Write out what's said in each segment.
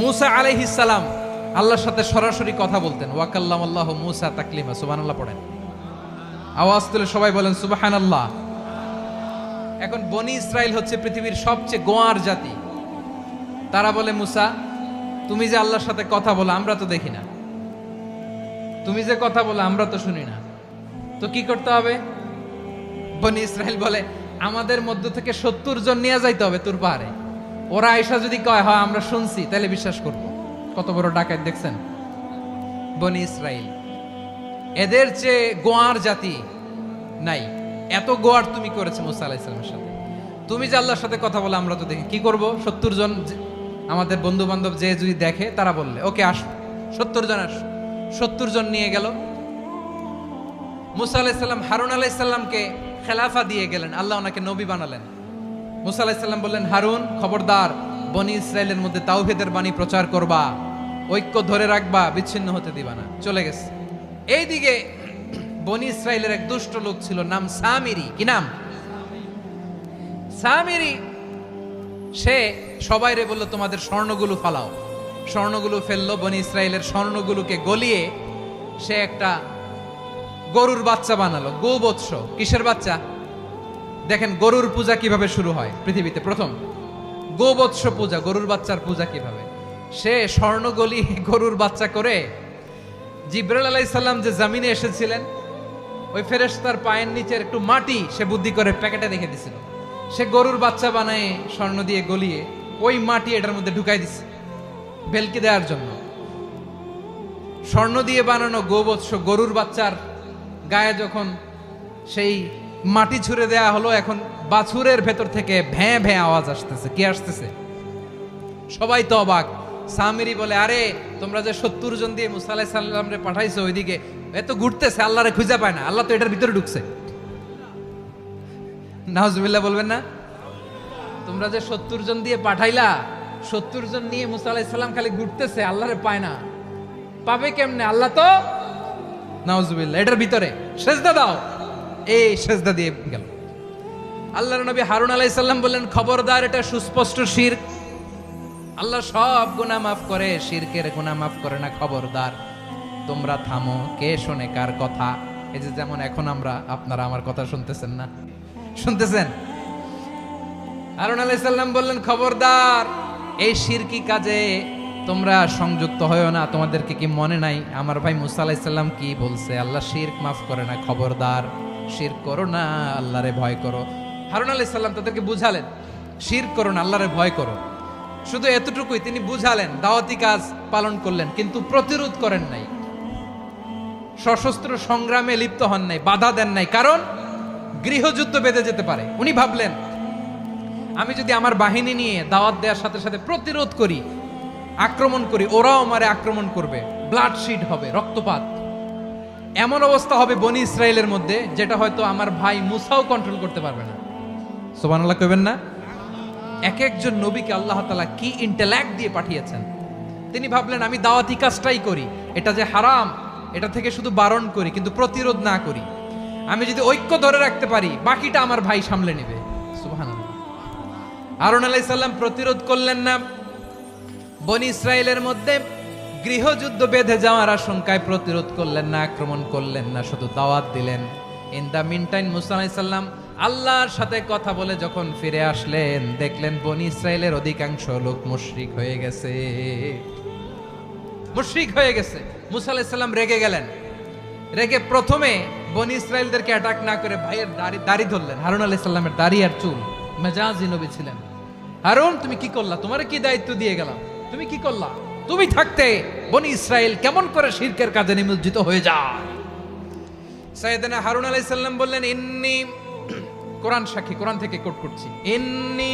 মুসা আলাইহিস সালাম আল্লাহর সাথে সরাসরি কথা বলতেন। ওয়াকাল্লামাল্লাহু মুসা তাকলিমা। সুবহানাল্লাহ পড়েন, আওয়াজ তুলে সবাই বলেন সুবহানাল্লাহ। এখন বনি ইসরাইল হচ্ছে পৃথিবীর সবচেয়ে গোয়ার জাতি। তারা বলে, মুসা তুমি যে আল্লাহর সাথে কথা বলো আমরা তো দেখি না, তুমি যে কথা বলো আমরা তো শুনি না, তো কি করতে হবে? বনি ইসরাইল বলে, আমাদের মধ্য থেকে 70 জন নিয়ে যাইতে হবে তুর পাহাড়ে। ওরা আয়েশা যদি কয় হয় আমরা শুনছি, তাহলে বিশ্বাস করব। কত বড় ডাকাত দেখছেন বনি ইসরাইল। এদের চেয়ে গোয়ার জাতি নাই। এত গোয়ার তুমি করেছে মুসা আলাইহিস সালামের সাথে। তুমি যে আল্লাহর সাথে কথা বলে আমরা তো দেখি, কি করব? 70 জন আমাদের বন্ধু বান্ধব যে যদি দেখে, তারা বললে ওকে আস, 70 জন আস। 70 জন নিয়ে গেল। মুসা আলাইহিস সালাম হারুন আলাইহিস সালামকে খেলাফা দিয়ে গেলেন, আল্লাহ ওনাকে নবী বানালেন। মুসা আলাইহিস সালাম বললেন, হারুন খবরদার, বনি ইসরাইলের মধ্যে তাওহীদের বাণী প্রচার করবা, ঐক্য ধরে রাখবা, বিচ্ছিন্ন হতে দিবা না। চলে গেছে। এইদিকে বনি ইসরাইলের এক দুষ্ট লোক ছিল, নাম সামিরি। কি নাম? সামিরি। সে সবাইরে বলল, তোমাদের স্বর্ণগুলো ফালাও। স্বর্ণগুলো ফেললো। বনি ইসরাইলের স্বর্ণগুলোকে গলিয়ে সে একটা গরুর বাচ্চা বানালো। গোবৎস। কিসের বাচ্চা? দেখেন গরুর পূজা কিভাবে শুরু হয় পৃথিবীতে প্রথম। গোবৎস পূজা, গরুর বাচ্চার পূজা কিভাবে। সে স্বর্ণ গলি গরুর বাচ্চা করে, জিবরাইল আলাইহিস সালাম যে জমিনে এসেছিলেন, ওই ফেরেশতার পায়ের নিচের একটু মাটি সে বুদ্ধি করে প্যাকেটে রেখে দিছিল। সে গরুর বাচ্চা বানায় স্বর্ণ দিয়ে গলিয়ে ওই মাটি এটার মধ্যে ঢুকাই দিছে ভেলকি দেওয়ার জন্য। স্বর্ণ দিয়ে বানানো গোবৎস গরুর বাচ্চার গায়ে যখন সেই মাটি ছুঁড়ে দেয়া হলো, এখন বাছুরের ভেতর থেকে ভ্যাঁ ভ্যাঁ আওয়াজ আসতেছে। কি আসতেছে? সবাই তো অবাক। সামিরি বলে, আরে তোমরা যে 70 জন দিয়ে মুসা আলাইহিস সালামরে পাঠাইছো ওইদিকে, এত ঘুরতেছে, আল্লাহরে খুঁজে পায় না, আল্লাহ তো এটার ভিতরে ঢুকছে। নাউজুবিল্লাহ বলবেন না? তোমরা যে 70 জন দিয়ে পাঠাইলা, 70 জন নিয়ে মুসা আলাইহিস সালাম খালি ঘুরতেছে, আল্লাহরে পায় না। পাবে কেমনে? আল্লাহ তো, নাউজুবিল্লাহ, এটার ভিতরে সেজদা দাও। এই সেজদা দিয়ে গেল। আল্লাহর নবী হারুন আলাইহিস সালাম বললেন, খবরদার, এটা সুস্পষ্ট শিরক। আল্লাহ সব গুনাহ মাফ করে, শিরকের গুনাহ মাফ করে না। খবরদার, তোমরা থামো। কে শোনে কার কথা? এই যে যেমন এখন আপনারা আমার কথা শুনতেছেন না? শুনতেছেন? হারুন আলাইহিস সালাম বললেন, খবরদার, এই শিরকি কাজে তোমরা সংযুক্ত হয়ো না। তোমাদেরকে কি মনে নাই আমার ভাই মুসা আলাইহিস সালাম কি বলছে? আল্লাহ শিরক মাফ করে না। খবরদার, শিরক করো না, আল্লাহরে ভয় করো। হারুন আলাইহিস সালাম তাদেরকে বুঝালেন, শিরক করো না, আল্লাহরে ভয় করো। শুধু এতটুকুই তিনি বুঝালেন, দাওয়াতি কাজ পালন করলেন, কিন্তু প্রতিরোধ করেন নাই, সশস্ত্র সংগ্রামে লিপ্ত হন নাই, বাধা দেন নাই। কারণ গৃহযুদ্ধ বেঁধে যেতে পারে। উনি ভাবলেন, আমি যদি আমার বাহিনী নিয়ে দাওয়াত দেওয়ার সাথে সাথে প্রতিরোধ করি, আক্রমণ করি, ওরাও আমারে আক্রমণ করবে, ব্লাডশিড হবে, রক্তপাত। এমন অবস্থা হবে বনি ইসরাইলের মধ্যে, যেটা হয়তো আমার ভাই মুসাও কন্ট্রোল করতে পারবে না। সুবহানাল্লাহ কইবেন না? এক একজন নবীকে আল্লাহ তাআলা কি ইন্টেলেক্ট দিয়ে পাঠিয়েছেন। তিনি ভাবলেন, আমি দাওয়াতি কাজটাই করি, এটা যে হারাম এটা থেকে শুধু বারণ করি, কিন্তু প্রতিরোধ না করি। আমি যদি ঐক্য ধরে রাখতে পারি, বাকিটা আমার ভাই সামলে নেবে। সুবহানাল্লাহ। হারুন আলাইহিস সালাম প্রতিরোধ করলেন না। বনি ইসরাইলের মধ্যে গৃহযুদ্ধ বেঁধে যাওয়ার আশঙ্কায় প্রতিরোধ করলেন না, আক্রমণ করলেন না, শুধু দাওয়াত দিলেন। ইন দা মিন টাইম মুসা আলাইহিস সালাম আল্লাহর সাথে কথা বলে যখন ফিরে আসলেন, দেখলেন বনি ইসরাইলের অধিকাংশ লোক মুশরিক হয়ে গেছে। মুশরিক হয়ে গেছে। মুসা আলাইহিস সালাম রেগে গেলেন। রেগে প্রথমে বনি ইসরাইলদেরকে অ্যাটাক না করে ভাইয়ের দাড়ি ধরলেন। হারুন আলাইহিস সালামের দাড়ি আর চুল। মেজাজি নবী ছিলেন। হারুন, তুমি কি করলা? তোমারে কি দায়িত্ব দিয়ে গেলাম? তুমি কি করলা? তুমি থাকতে বনি ইসরাইল কেমন করে শিরকের কাজে নিমজ্জিত হয়ে যায়? সাইয়েদনা হারুন আলাইহিস সালাম বললেন, ইন্নী, কোরআন সাক্ষী, কোরআন থেকে কোট করছি, ইন্নী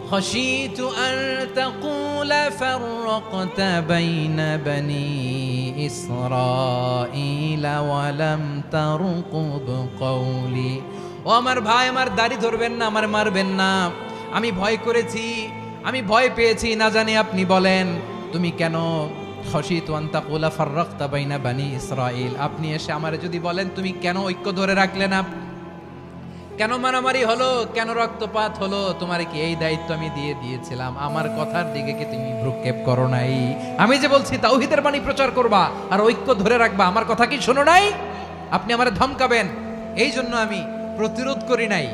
খাশিতু আন তাকুলা ফাররাকতা বাইনা বনি ইসরাঈলা ওয়া লাম তারকুব কওলি। ও আমার ভাই, আমার দাড়ি ধরবেন না, আমার মারবেন না। আমি ভয় করেছি, আমি ভয় পেয়েছি, না জানি আপনি বলেন তুমি কেন খাশিতু আন তাকুলা ফাররাকতা বাইনা বনি ইসরাঈল। আপনি এসে আমারে যদি বলেন তুমি কেন ঐক্য ধরে রাখলে না, কেন মারামারি হলো, কেন রক্তপাত হলো? তোমার কি এই দায়িত্ব আমি দিয়ে দিয়েছিলাম? আমার কথার দিকে কি তুমি ভ্রুক্ষেপ করো নাই? আমি যে বলছি তাওহীদের বাণী প্রচার করবা আর ঐক্য ধরে রাখবা, আমার কথা কি শোনো নাই? আপনি আমারে ধমকাবেন, এই জন্য আমি প্রতিরোধ করি নাই,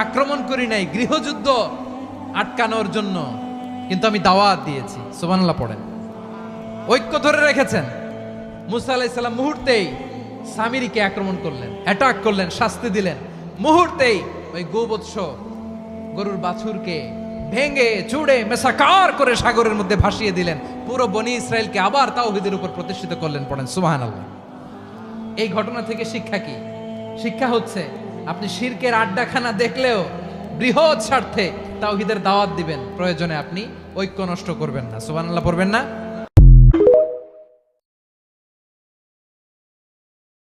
আক্রমণ করি নাই, গৃহযুদ্ধ আটকানোর জন্য কিন্তু আমি দাওয়াত দিয়েছি। সুবহানাল্লাহ পড়েন। ঐক্য ধরে রেখেছেন। মুসা আলাইহিস সালাম মুহূর্তেই সামিরীকে আক্রমণ করলেন, অ্যাটাক করলেন, শাস্তি দিলেন। মুহূর্তেই ওই গোবৎস গরুর বাছুরকে ভেঙে চুড়ে মেসাকার করে সাগরের মধ্যে ভাসিয়ে দিলেন। পুরো বনি ইসরায়েলকে আবার তাওহীদের উপর প্রতিষ্ঠিত করলেন। পড়েন সুবহানাল্লাহ। এই ঘটনা থেকে শিক্ষা কি? শিক্ষা হচ্ছে আপনি শিরকের আড্ডাখানা দেখলেও বৃহৎ স্বার্থে তাওহীদের দাওয়াত দিবেন, প্রয়োজনে আপনি ঐক্য নষ্ট করবেন না। সুবহানাল্লাহ পড়বেন না?